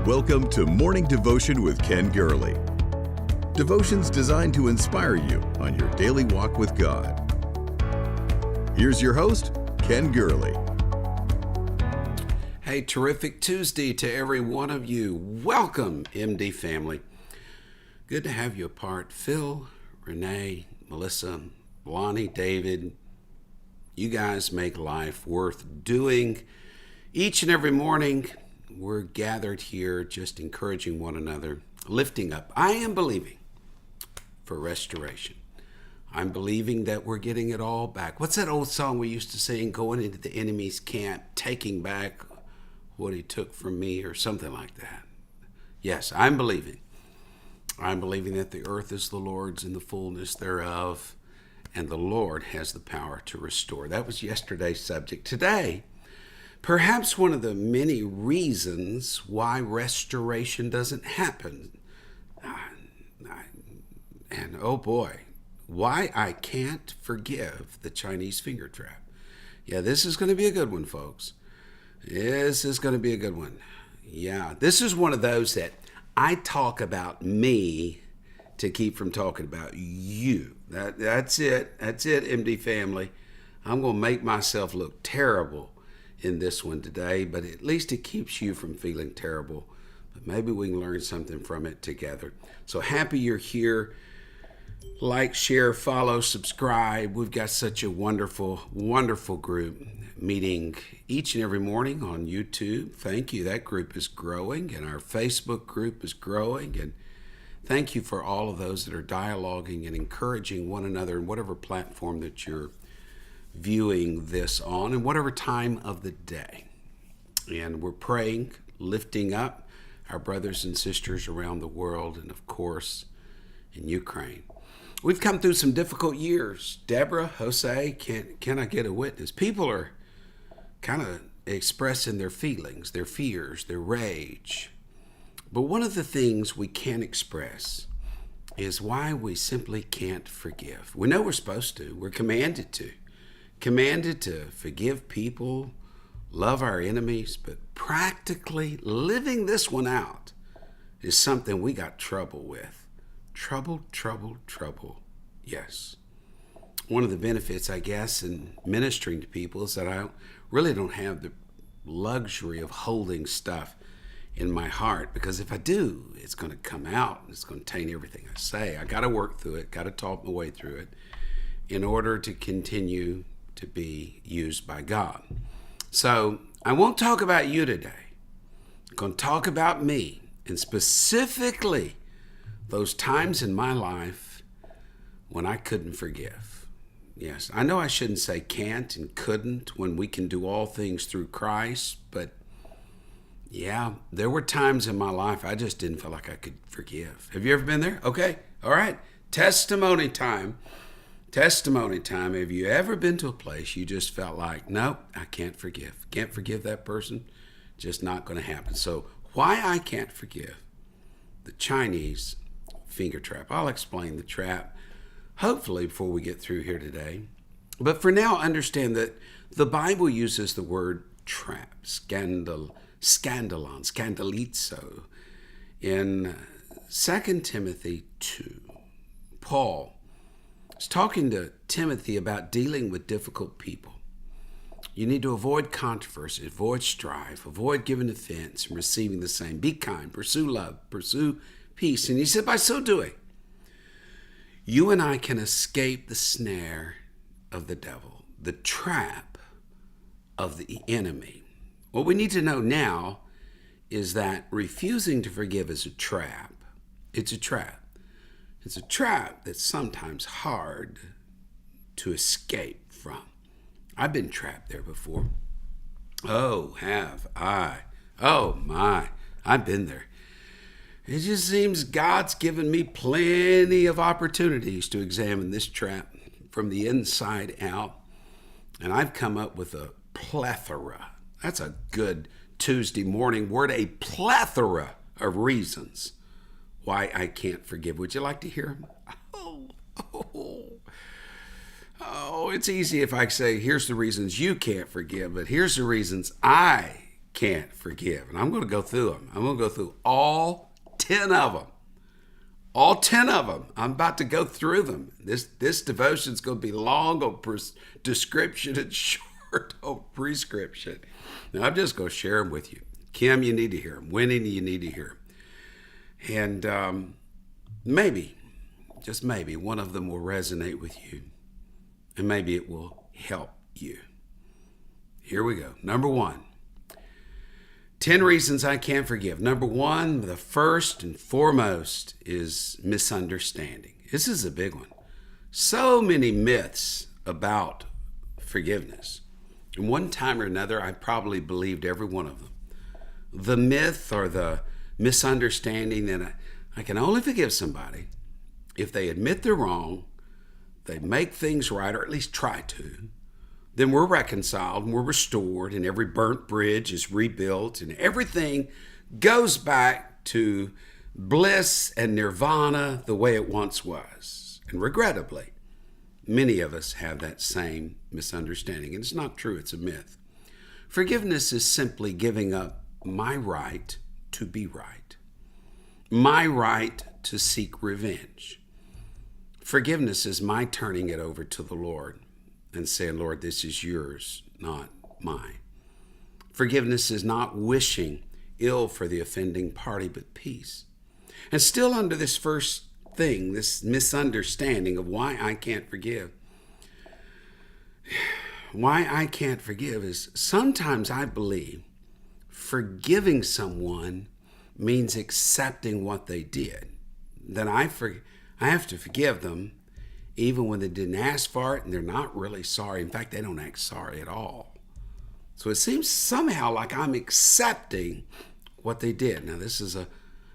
Welcome to Morning Devotion with Ken Gurley. Devotions designed to inspire you on your daily walk with God. Here's your host, Ken Gurley. Hey, terrific Tuesday to every one of you. Welcome, MD family. Good to have you a part. Phil, Renee, Melissa, Lonnie, David, you guys make life worth doing. Each and every morning, we're gathered here just encouraging one another, lifting up. I am believing for restoration. I'm believing that we're getting it all back. What's that old song we used to sing? Going into the enemy's camp, taking back what he took from me, or something like that. Yes, I'm believing. I'm believing that the earth is the Lord's and the fullness thereof, and the Lord has the power to restore. That was yesterday's subject. Today, perhaps one of the many reasons why restoration doesn't happen. And oh boy, why I can't forgive the Chinese finger trap. Yeah, this is going to be a good one, folks. This is going to be a good one. Yeah, this is one of those that I talk about me to keep from talking about you. That's it. That's it, MD family. I'm going to make myself look terrible in this one today, but at least it keeps you from feeling terrible. But maybe we can learn something from it together. So happy you're here. Like, share, follow, subscribe. We've got such a wonderful, wonderful group meeting each and every morning on YouTube. Thank you. That group is growing, and our Facebook group is growing. And thank you for all of those that are dialoguing and encouraging one another in whatever platform that you're viewing this on, and whatever time of the day. And we're praying, lifting up our brothers and sisters around the world, and of course in Ukraine. We've come through some difficult years. Deborah, Jose, can I get a witness? People are kind of expressing their feelings, their fears, their rage. But one of the things we can't express is why we simply can't forgive. We know we're supposed to. We're commanded to. Commanded to forgive people, love our enemies, but practically living this one out is something we got trouble with. Trouble. Yes. One of the benefits, I guess, in ministering to people is that I really don't have the luxury of holding stuff in my heart, because if I do, it's going to come out. It's going to taint everything I say. I got to work through it, got to talk my way through it in order to continue to be used by God. So I won't talk about you today. I'm going to talk about me, and specifically those times in my life when I couldn't forgive. Yes, I know I shouldn't say can't and couldn't when we can do all things through Christ, but yeah, there were times in my life I just didn't feel like I could forgive. Have you ever been there? Okay, all right. Testimony time. Have you ever been to a place you just felt like, nope, I can't forgive. Can't forgive that person. Just not going to happen. So why I can't forgive the Chinese finger trap. I'll explain the trap, hopefully, before we get through here today. But for now, understand that the Bible uses the word trap, scandalizo, in 2 Timothy 2. Paul is talking to Timothy about dealing with difficult people. You need to avoid controversy, avoid strife, avoid giving offense and receiving the same. Be kind, pursue love, pursue peace. And he said, by so doing, you and I can escape the snare of the devil, the trap of the enemy. What we need to know now is that refusing to forgive is a trap. It's a trap. It's a trap that's sometimes hard to escape from. I've been trapped there before. Oh, have I? Oh, my. I've been there. It just seems God's given me plenty of opportunities to examine this trap from the inside out. And I've come up with a plethora. That's a good Tuesday morning word, a plethora of reasons why I can't forgive. Would you like to hear them? Oh, it's easy if I say, here's the reasons you can't forgive, but here's the reasons I can't forgive. And I'm going to go through them. I'm going to go through all 10 of them. All 10 of them. I'm about to go through them. This devotion is going to be long on description and short on prescription. Now, I'm just going to share them with you. Kim, you need to hear them. Winnie, you need to hear them. And maybe, just maybe, one of them will resonate with you. And maybe it will help you. Here we go. Number 1. 10 reasons I can't forgive. Number 1, the first and foremost, is misunderstanding. This is a big one. So many myths about forgiveness. And one time or another, I probably believed every one of them. The myth or the misunderstanding that I can only forgive somebody if they admit they're wrong, they make things right, or at least try to. Then we're reconciled and we're restored, and every burnt bridge is rebuilt, and everything goes back to bliss and nirvana the way it once was. And regrettably, many of us have that same misunderstanding. And it's not true, it's a myth. Forgiveness is simply giving up my right to be right, my right to seek revenge. Forgiveness is my turning it over to the Lord and saying, Lord, this is yours, not mine. Forgiveness is not wishing ill for the offending party, but peace. And still under this first thing, this misunderstanding of why I can't forgive. Why I can't forgive is sometimes I believe forgiving someone means accepting what they did. That I have to forgive them even when they didn't ask for it and they're not really sorry. In fact, they don't act sorry at all. So it seems somehow like I'm accepting what they did. Now, this is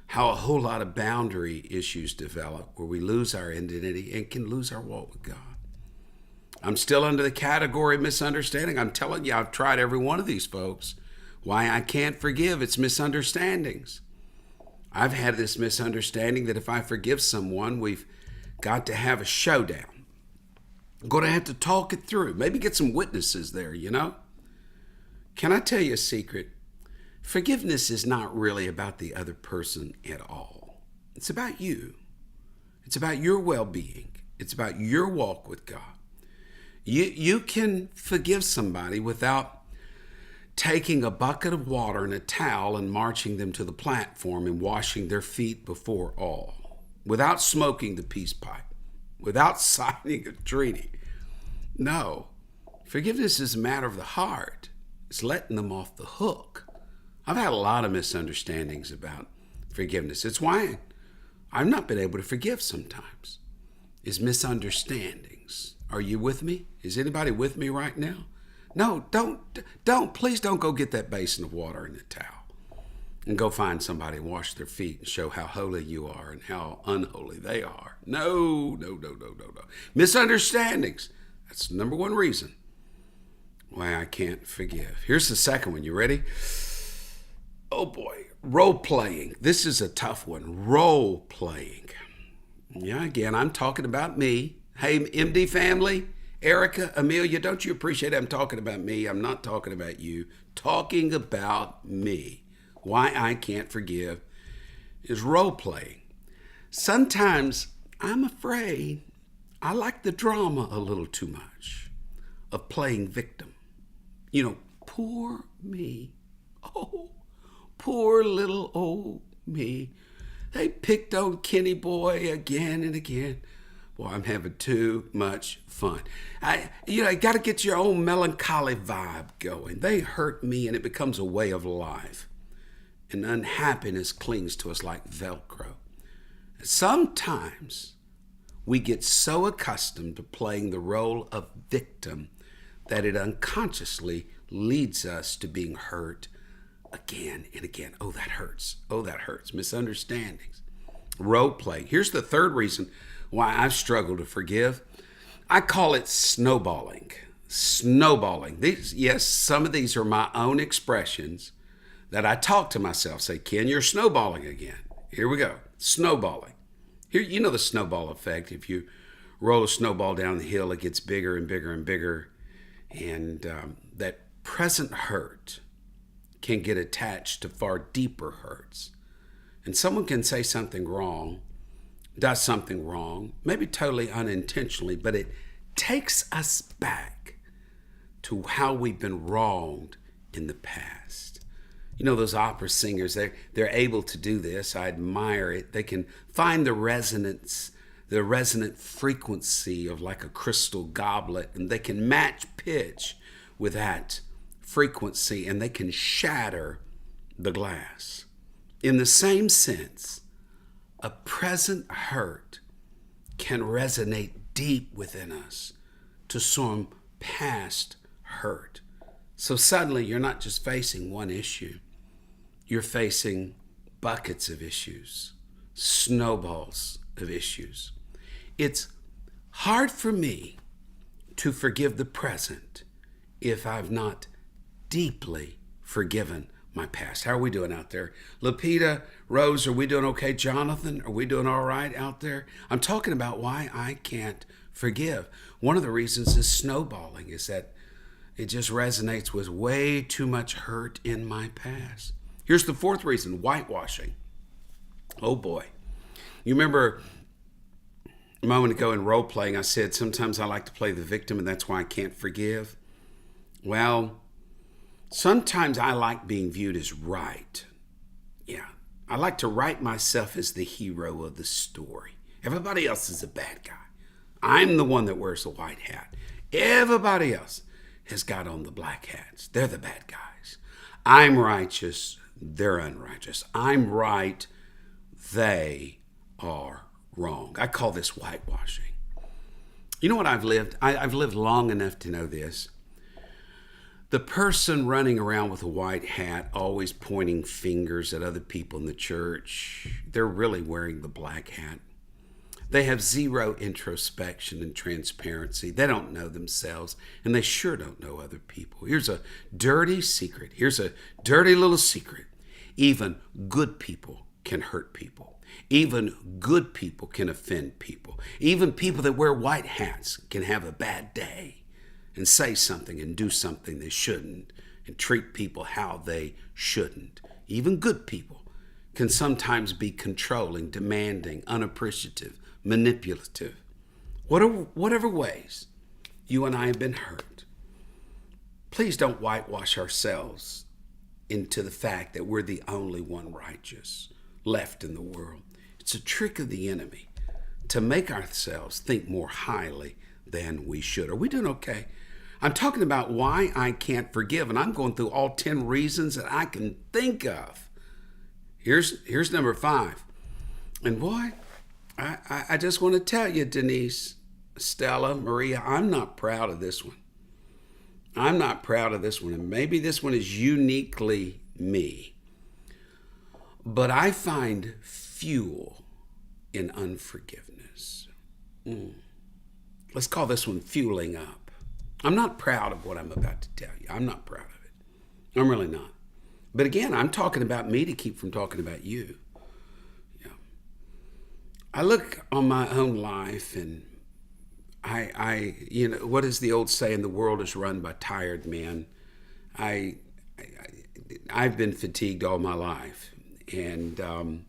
how a whole lot of boundary issues develop, where we lose our identity and can lose our walk with God. I'm still under the category of misunderstanding. I'm telling you, I've tried every one of these, folks. Why I can't forgive, it's misunderstandings. I've had this misunderstanding that if I forgive someone, we've got to have a showdown. I'm going to have to talk it through. Maybe get some witnesses there, you know? Can I tell you a secret? Forgiveness is not really about the other person at all. It's about you. It's about your well-being. It's about your walk with God. You can forgive somebody without taking a bucket of water and a towel and marching them to the platform and washing their feet before all, without smoking the peace pipe, without signing a treaty. No, forgiveness is a matter of the heart. It's letting them off the hook. I've had a lot of misunderstandings about forgiveness. It's why I've not been able to forgive sometimes, is misunderstandings. Are you with me? Is anybody with me right now? No, please don't go get that basin of water and a towel and go find somebody and wash their feet and show how holy you are and how unholy they are. No. Misunderstandings. That's the number one reason why I can't forgive. Here's the second one. You ready? Oh boy, role playing. This is a tough one. Role playing. Yeah, again, I'm talking about me. Hey, MD family. Erica, Amelia, don't you appreciate I'm talking about me? I'm not talking about you. Talking about me. Why I can't forgive is role playing. Sometimes I'm afraid I like the drama a little too much of playing victim. You know, poor me. Oh, poor little old me. They picked on Kenny boy again and again. Boy, I'm having too much fun. You got to get your own melancholy vibe going. They hurt me and it becomes a way of life. And unhappiness clings to us like Velcro. Sometimes we get so accustomed to playing the role of victim that it unconsciously leads us to being hurt again and again. Oh, that hurts. Misunderstandings. Role play. Here's the third reason why I've struggled to forgive. I call it snowballing. Snowballing. Some of these are my own expressions that I talk to myself. Say, Ken, you're snowballing again. Here we go. Snowballing. Here, you know the snowball effect. If you roll a snowball down the hill, it gets bigger and bigger and bigger. And that present hurt can get attached to far deeper hurts. And someone can say something wrong, does something wrong, maybe totally unintentionally, but it takes us back to how we've been wronged in the past. You know, those opera singers, they're able to do this. I admire it. They can find the resonance, the resonant frequency of like a crystal goblet, and they can match pitch with that frequency, and they can shatter the glass. In the same sense, a present hurt can resonate deep within us to some past hurt. So suddenly you're not just facing one issue, you're facing buckets of issues, snowballs of issues. It's hard for me to forgive the present if I've not deeply forgiven my past. How are we doing out there? Lupita, Rose, are we doing okay? Jonathan, are we doing all right out there? I'm talking about why I can't forgive. One of the reasons is snowballing, is that it just resonates with way too much hurt in my past. Here's the fourth reason, whitewashing. Oh boy. You remember a moment ago in role playing, I said sometimes I like to play the victim and that's why I can't forgive. Well, sometimes I like being viewed as right. Yeah, I like to write myself as the hero of the story. Everybody else is a bad guy. I'm the one that wears the white hat. Everybody else has got on the black hats. They're the bad guys. I'm righteous. They're unrighteous. I'm right. They are wrong. I call this whitewashing. You know what I've lived? I've lived long enough to know this. The person running around with a white hat, always pointing fingers at other people in the church, they're really wearing the black hat. They have zero introspection and transparency. They don't know themselves, and they sure don't know other people. Here's a dirty secret. Here's a dirty little secret. Even good people can hurt people. Even good people can offend people. Even people that wear white hats can have a bad day and say something and do something they shouldn't and treat people how they shouldn't. Even good people can sometimes be controlling, demanding, unappreciative, manipulative. Whatever ways you and I have been hurt, please don't whitewash ourselves into the fact that we're the only one righteous left in the world. It's a trick of the enemy to make ourselves think more highly than we should. Are we doing okay? I'm talking about why I can't forgive, and I'm going through all 10 reasons that I can think of. Here's number 5. And boy, I just want to tell you, Denise, Stella, Maria, I'm not proud of this one. I'm not proud of this one, and maybe this one is uniquely me. But I find fuel in unforgiveness. Let's call this one fueling up. I'm not proud of what I'm about to tell you. I'm not proud of it. I'm really not. But again, I'm talking about me to keep from talking about you. Yeah. I look on my own life, and I what is the old saying? The world is run by tired men. I've been fatigued all my life, and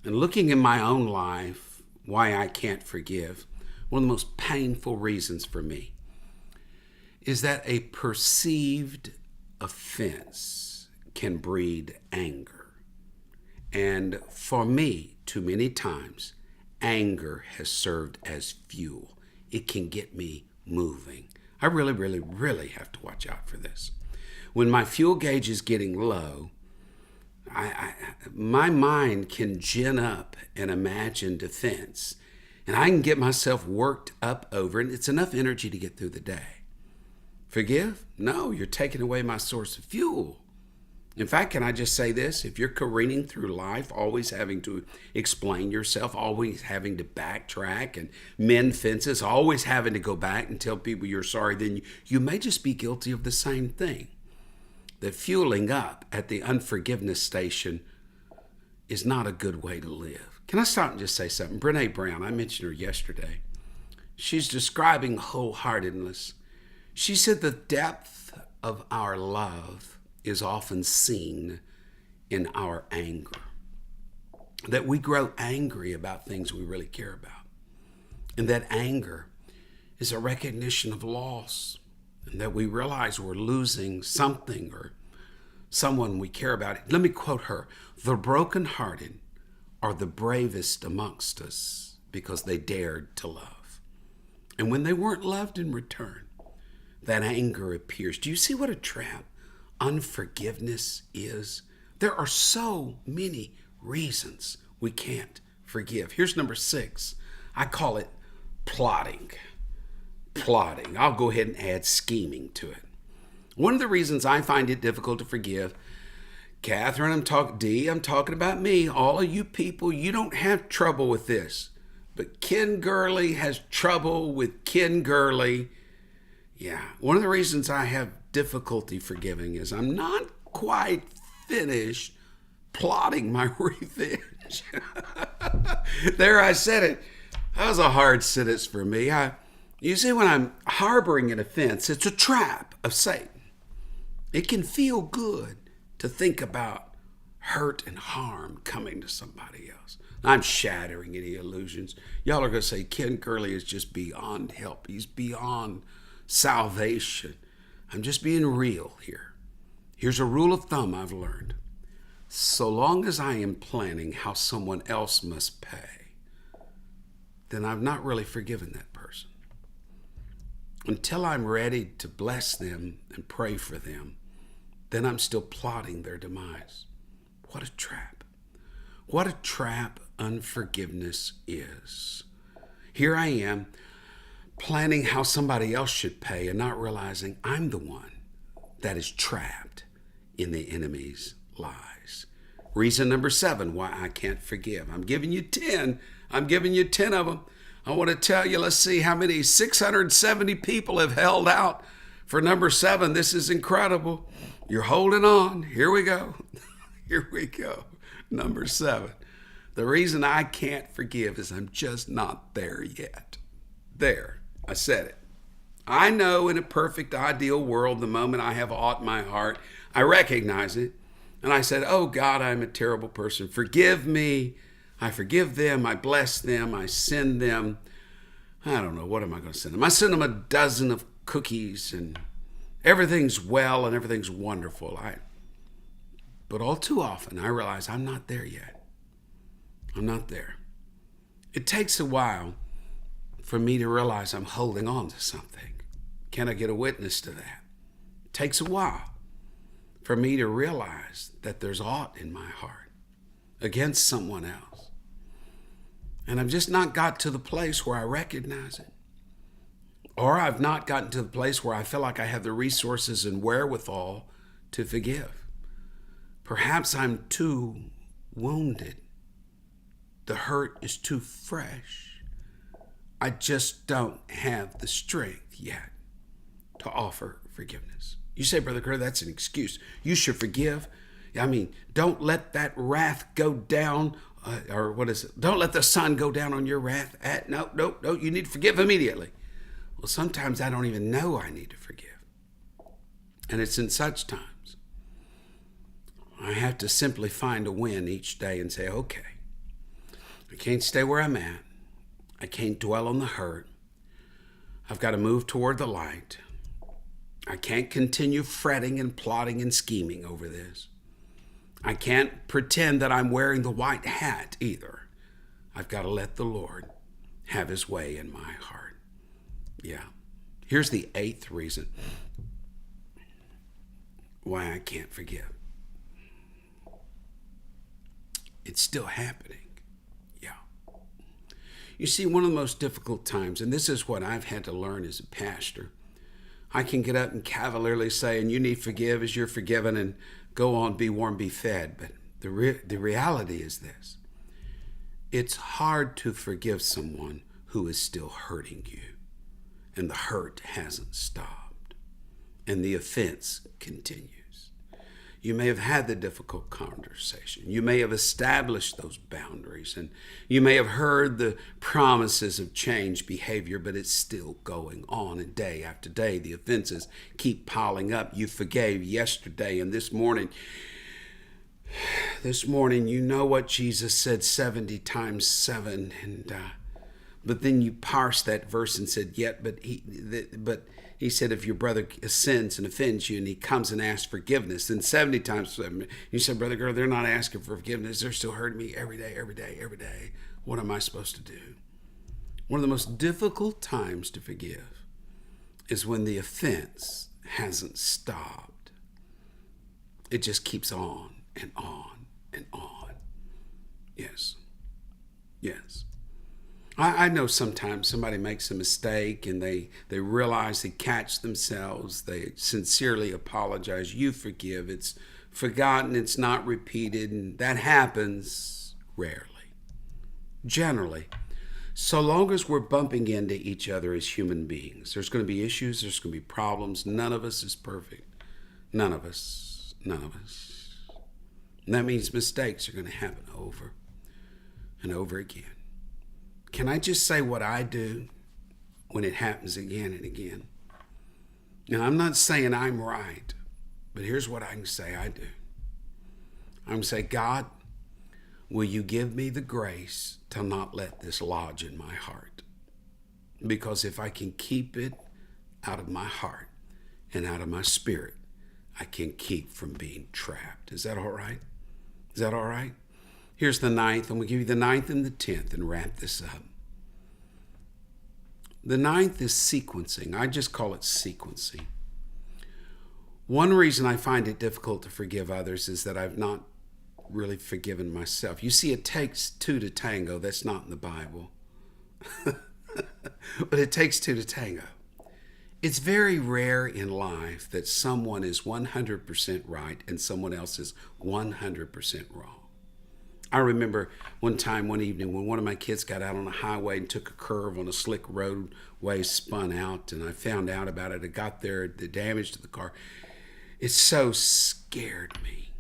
looking in my own life, why I can't forgive. One of the most painful reasons for me is that a perceived offense can breed anger. And for me, too many times, anger has served as fuel. It can get me moving. I really, really, really have to watch out for this. When my fuel gauge is getting low, my mind can gin up an imagined defense, and I can get myself worked up over it. It's enough energy to get through the day. Forgive? No, you're taking away my source of fuel. In fact, can I just say this? If you're careening through life, always having to explain yourself, always having to backtrack and mend fences, always having to go back and tell people you're sorry, then you may just be guilty of the same thing. That fueling up at the unforgiveness station is not a good way to live. Can I stop and just say something? Brene Brown, I mentioned her yesterday. She's describing wholeheartedness. She said the depth of our love is often seen in our anger. That we grow angry about things we really care about. And that anger is a recognition of loss. And that we realize we're losing something or someone we care about. Let me quote her. The brokenhearted are the bravest amongst us because they dared to love. And when they weren't loved in return, that anger appears. Do you see what a trap unforgiveness is? There are so many reasons we can't forgive. Here's number 6. I call it plotting. Plotting. I'll go ahead and add scheming to it. One of the reasons I find it difficult to forgive, Catherine, I'm talking about me. All of you people, you don't have trouble with this. But Ken Gurley has trouble with Ken Gurley. Yeah, one of the reasons I have difficulty forgiving is I'm not quite finished plotting my revenge. There, I said it. That was a hard sentence for me. You see, when I'm harboring an offense, it's a trap of Satan. It can feel good to think about hurt and harm coming to somebody else. I'm shattering any illusions. Y'all are going to say Ken Gurley is just beyond help. He's beyond salvation. I'm just being real here. Here's a rule of thumb I've learned. So long as I am planning how someone else must pay, then I've not really forgiven that person. Until I'm ready to bless them and pray for them, then I'm still plotting their demise. What a trap. What a trap unforgiveness is. Here I am planning how somebody else should pay and not realizing I'm the one that is trapped in the enemy's lies. Reason number 7 why I can't forgive. I'm giving you 10. I'm giving you 10 of them. I want to tell you, let's see how many 670 people have held out for number 7. This is incredible. You're holding on. Here we go. Here we go. Number 7. The reason I can't forgive is I'm just not there yet. There. I said it. I know in a perfect, ideal world, the moment I have aught in my heart, I recognize it. And I said, oh God, I'm a terrible person. Forgive me. I forgive them. I bless them. I send them. I don't know. What am I going to send them? I send them a dozen of cookies and everything's well and everything's wonderful. But all too often I realize I'm not there yet. I'm not there. It takes a while for me to realize I'm holding on to something. Can I get a witness to that? It takes a while for me to realize that there's aught in my heart against someone else. And I've just not got to the place where I recognize it. Or I've not gotten to the place where I feel like I have the resources and wherewithal to forgive. Perhaps I'm too wounded. The hurt is too fresh. I just don't have the strength yet to offer forgiveness. You say, Brother Kerr, that's an excuse. You should forgive. I mean, don't let that wrath go down. Or what is it? Don't let the sun go down on your wrath. No, you need to forgive immediately. Well, sometimes I don't even know I need to forgive. And it's in such times I have to simply find a win each day and say, okay, I can't stay where I'm at. I can't dwell on the hurt. I've got to move toward the light. I can't continue fretting and plotting and scheming over this. I can't pretend that I'm wearing the white hat either. I've got to let the Lord have his way in my heart. Yeah. Here's the 8th reason why I can't forgive. It's still happening. Yeah. You see, one of the most difficult times, and this is what I've had to learn as a pastor, I can get up and cavalierly say, and you need to forgive as you're forgiven, and go on, be warm, be fed. But the reality is this. It's hard to forgive someone who is still hurting you, and the hurt hasn't stopped, and the offense continues. You may have had the difficult conversation. You may have established those boundaries, and you may have heard the promises of change behavior, but it's still going on. And day after day, the offenses keep piling up. You forgave yesterday, and this morning, you know what Jesus said 70 times 7, but then you parsed that verse and said, but he said, if your brother sins and offends you and he comes and asks forgiveness, then 70 times 7, you said, Brother Gurley, they're not asking for forgiveness. They're still hurting me every day, every day, every day. What am I supposed to do? One of the most difficult times to forgive is when the offense hasn't stopped. It just keeps on and on and on. Yes. Yes. I know sometimes somebody makes a mistake and they realize, they catch themselves, they sincerely apologize, you forgive, it's forgotten, it's not repeated, and that happens rarely. Generally, so long as we're bumping into each other as human beings, there's going to be issues, there's going to be problems. None of us is perfect. None of us. And that means mistakes are going to happen over and over again. Can I just say what I do when it happens again and again? Now, I'm not saying I'm right, but here's what I can say I do. I'm going to say, God, will you give me the grace to not let this lodge in my heart? Because if I can keep it out of my heart and out of my spirit, I can keep from being trapped. Is that all right? Is that all right? Here's the 9th. I'm going to give you the 9th and the 10th and wrap this up. The 9th is sequencing. I just call it sequencing. One reason I find it difficult to forgive others is that I've not really forgiven myself. You see, it takes 2 to tango. That's not in the Bible. But it takes 2 to tango. It's very rare in life that someone is 100% right and someone else is 100% wrong. I remember one evening when one of my kids got out on a highway and took a curve on a slick roadway, spun out, and I found out about it. I got there, the damage to the car. It so scared me.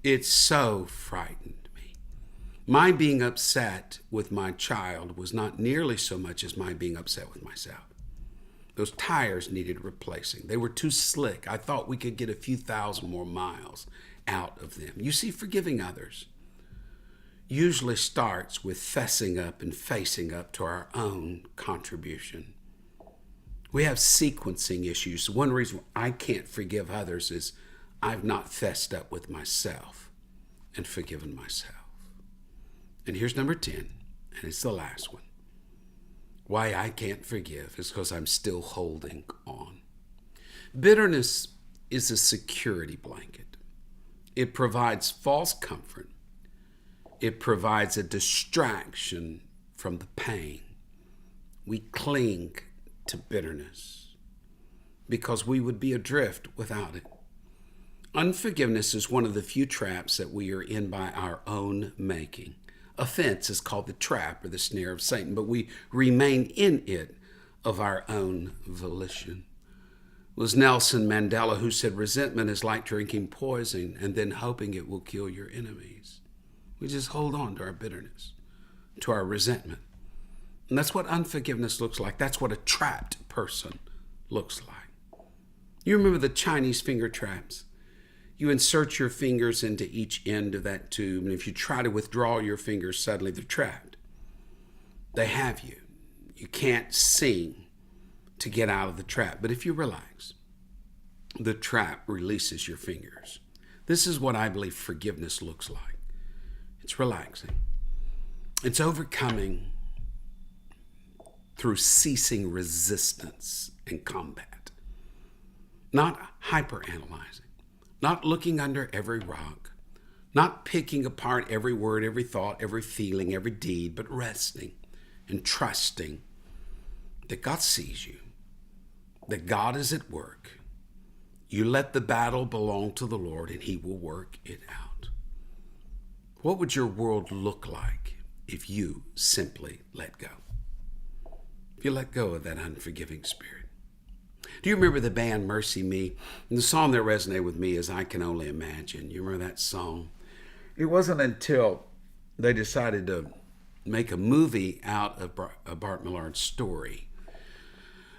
It so frightened me. My being upset with my child was not nearly so much as my being upset with myself. Those tires needed replacing. They were too slick. I thought we could get a few thousand more miles out of them. You see, forgiving others usually starts with fessing up and facing up to our own contribution. We have sequencing issues. One reason I can't forgive others is I've not fessed up with myself and forgiven myself. And here's number 10, and it's the last one. Why I can't forgive is because I'm still holding on. Bitterness is a security blanket. It provides false comfort. It provides a distraction from the pain. We cling to bitterness because we would be adrift without it. Unforgiveness is one of the few traps that we are in by our own making. Offense is called the trap or the snare of Satan, but we remain in it of our own volition. It was Nelson Mandela who said, resentment is like drinking poison and then hoping it will kill your enemies. We just hold on to our bitterness, to our resentment. And that's what unforgiveness looks like. That's what a trapped person looks like. You remember the Chinese finger traps? You insert your fingers into each end of that tube, and if you try to withdraw your fingers, suddenly they're trapped. They have you. You can't sing to get out of the trap. But if you relax, the trap releases your fingers. This is what I believe forgiveness looks like. It's relaxing. It's overcoming through ceasing resistance and combat. Not hyperanalyzing. Not looking under every rock. Not picking apart every word, every thought, every feeling, every deed, but resting and trusting that God sees you, that God is at work. You let the battle belong to the Lord and He will work it out. What would your world look like if you simply let go? If you let go of that unforgiving spirit. Do you remember the band Mercy Me? And the song that resonated with me is I Can Only Imagine. You remember that song? It wasn't until they decided to make a movie out of Bart Millard's story,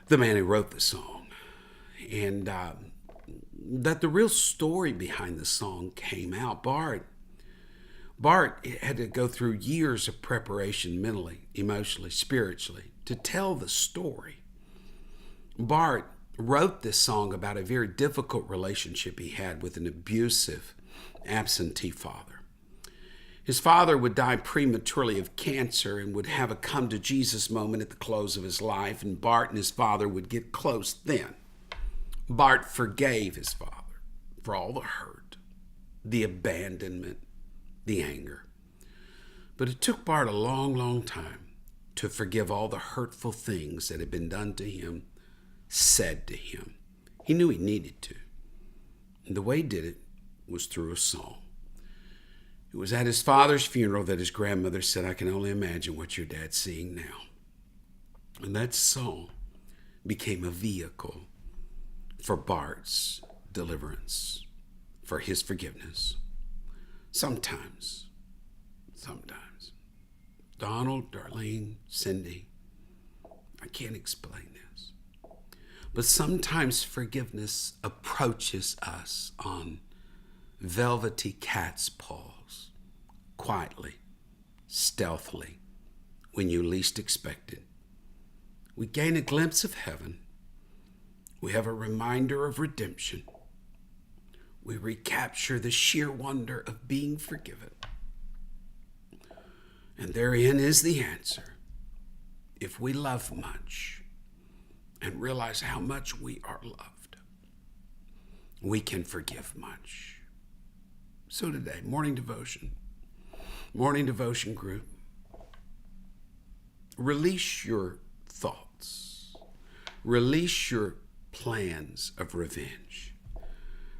the man who wrote the song, and that the real story behind the song came out. Bart had to go through years of preparation mentally, emotionally, spiritually to tell the story. Bart wrote this song about a very difficult relationship he had with an abusive, absentee father. His father would die prematurely of cancer and would have a come to Jesus moment at the close of his life, and Bart and his father would get close then. Bart forgave his father for all the hurt, the abandonment, the anger. But it took Bart a long, long time to forgive all the hurtful things that had been done to him, said to him. He knew he needed to. And the way he did it was through a song. It was at his father's funeral that his grandmother said, I can only imagine what your dad's seeing now. And that song became a vehicle for Bart's deliverance, for his forgiveness. Sometimes, Donald, Darlene, Cindy, I can't explain this. But sometimes forgiveness approaches us on velvety cat's paws, quietly, stealthily, when you least expect it. We gain a glimpse of heaven. We have a reminder of redemption. We recapture the sheer wonder of being forgiven. And therein is the answer. If we love much, and realize how much we are loved, we can forgive much. So today, morning devotion group, release your thoughts, release your plans of revenge,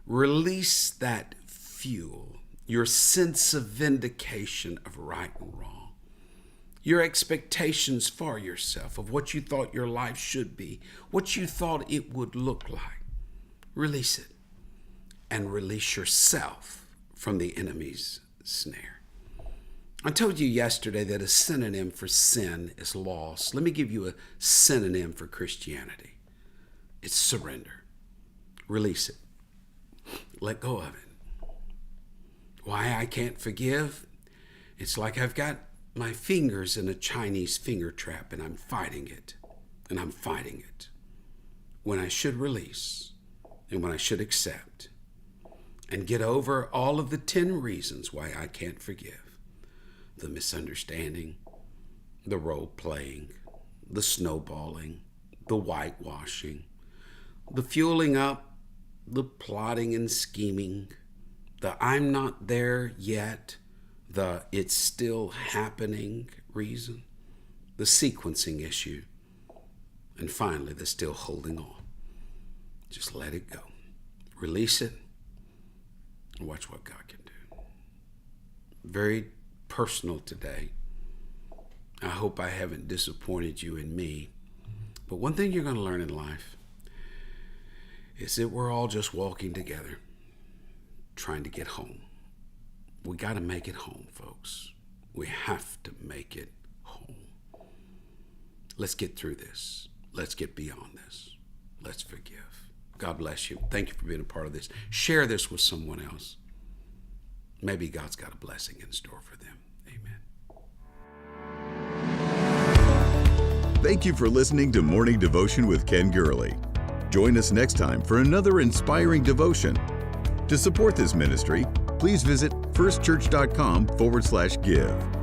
release that fuel, your sense of vindication of right and wrong, your expectations for yourself of what you thought your life should be, what you thought it would look like. Release it and release yourself from the enemy's snare. I told you yesterday that a synonym for sin is loss. Let me give you a synonym for Christianity. It's surrender. Release it. Let go of it. Why I can't forgive? It's like I've got my fingers in a Chinese finger trap and I'm fighting it. When I should release and when I should accept and get over all of the 10 reasons why I can't forgive. The misunderstanding, the role playing, the snowballing, the whitewashing, the fueling up, the plotting and scheming, the I'm not there yet, the it's still happening reason, the sequencing issue, and finally the still holding on. Just let it go. Release it and watch what God can do. Very personal today. I hope I haven't disappointed you in me. But one thing you're going to learn in life is that we're all just walking together, trying to get home. We got to make it home, folks. We have to make it home. Let's get through this. Let's get beyond this. Let's forgive. God bless you. Thank you for being a part of this. Share this with someone else. Maybe God's got a blessing in store for them. Amen. Thank you for listening to Morning Devotion with Ken Gurley. Join us next time for another inspiring devotion. To support this ministry, please visit firstchurch.com/give.